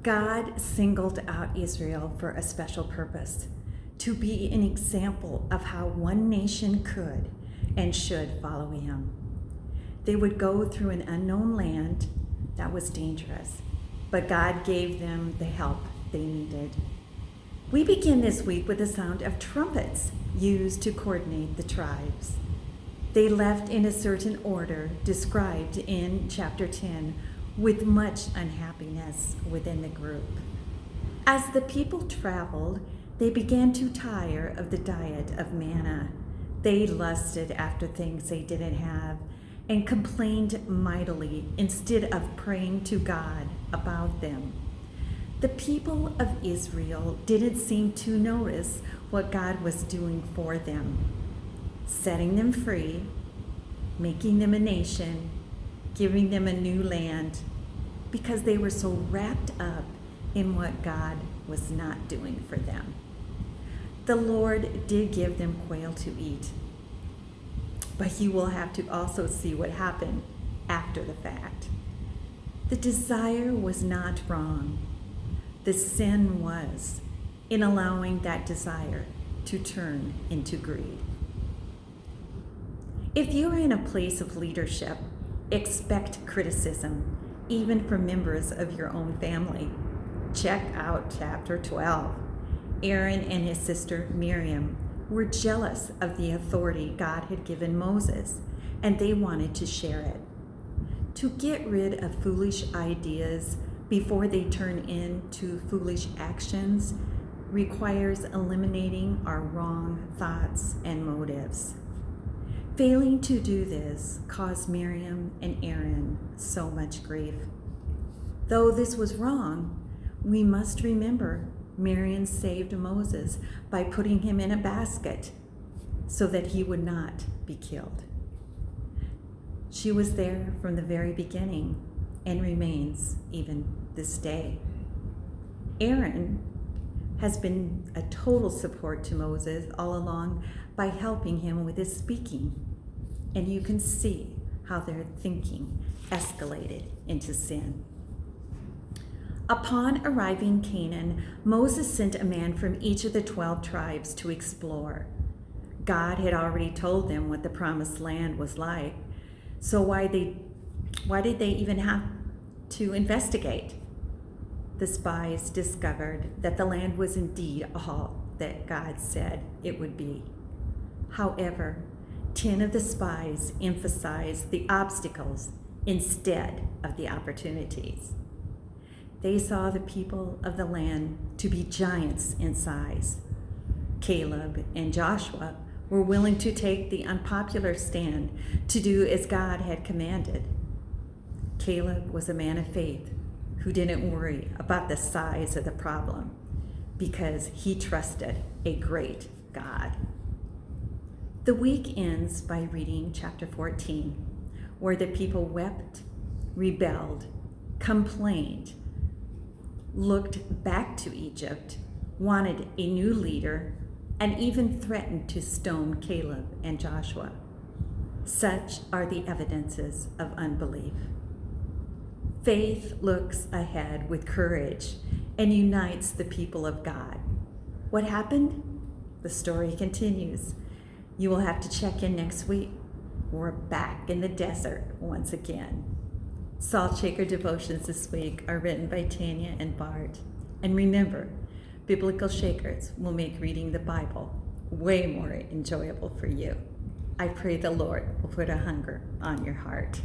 God singled out Israel for a special purpose, to be an example of how one nation could and should follow him. They would go through an unknown land that was dangerous, but God gave them the help they needed. We begin this week with the sound of trumpets used to coordinate the tribes. They left in a certain order described in chapter 10, with much unhappiness within the group. As the people traveled, they began to tire of the diet of manna. They lusted after things they didn't have and complained mightily instead of praying to God about them. The people of Israel didn't seem to notice what God was doing for them, setting them free, making them a nation, giving them a new land, because they were so wrapped up in what God was not doing for them. The Lord did give them quail to eat, but you will have to also see what happened after the fact. The desire was not wrong. The sin was in allowing that desire to turn into greed. If you're in a place of leadership, expect criticism, even from members of your own family. Check out chapter 12. Aaron and his sister Miriam were jealous of the authority God had given Moses, and they wanted to share it. To get rid of foolish ideas before they turn into foolish actions requires eliminating our wrong thoughts and motives. Failing to do this caused Miriam and Aaron so much grief. Though this was wrong, we must remember Miriam saved Moses by putting him in a basket so that he would not be killed. She was there from the very beginning and remains even this day. Aaron has been a total support to Moses all along by helping him with his speaking. And you can see how their thinking escalated into sin. Upon arriving in Canaan, Moses sent a man from each of the 12 tribes to explore. God had already told them what the promised land was like, so why did they even have to investigate? The spies discovered that the land was indeed all that God said it would be. However, 10 of the spies emphasized the obstacles instead of the opportunities. They saw the people of the land to be giants in size. Caleb and Joshua were willing to take the unpopular stand to do as God had commanded. Caleb was a man of faith who didn't worry about the size of the problem because he trusted a great God. The week ends by reading chapter 14, where the people wept, rebelled, complained, looked back to Egypt, wanted a new leader, and even threatened to stone Caleb and Joshua. Such are the evidences of unbelief. Faith looks ahead with courage and unites the people of God. What happened? The story continues. You will have to check in next week. We're back in the desert once again. Salt Shaker devotions this week are written by Tanya and Bart. And remember, Biblical Shakers will make reading the Bible way more enjoyable for you. I pray the Lord will put a hunger on your heart.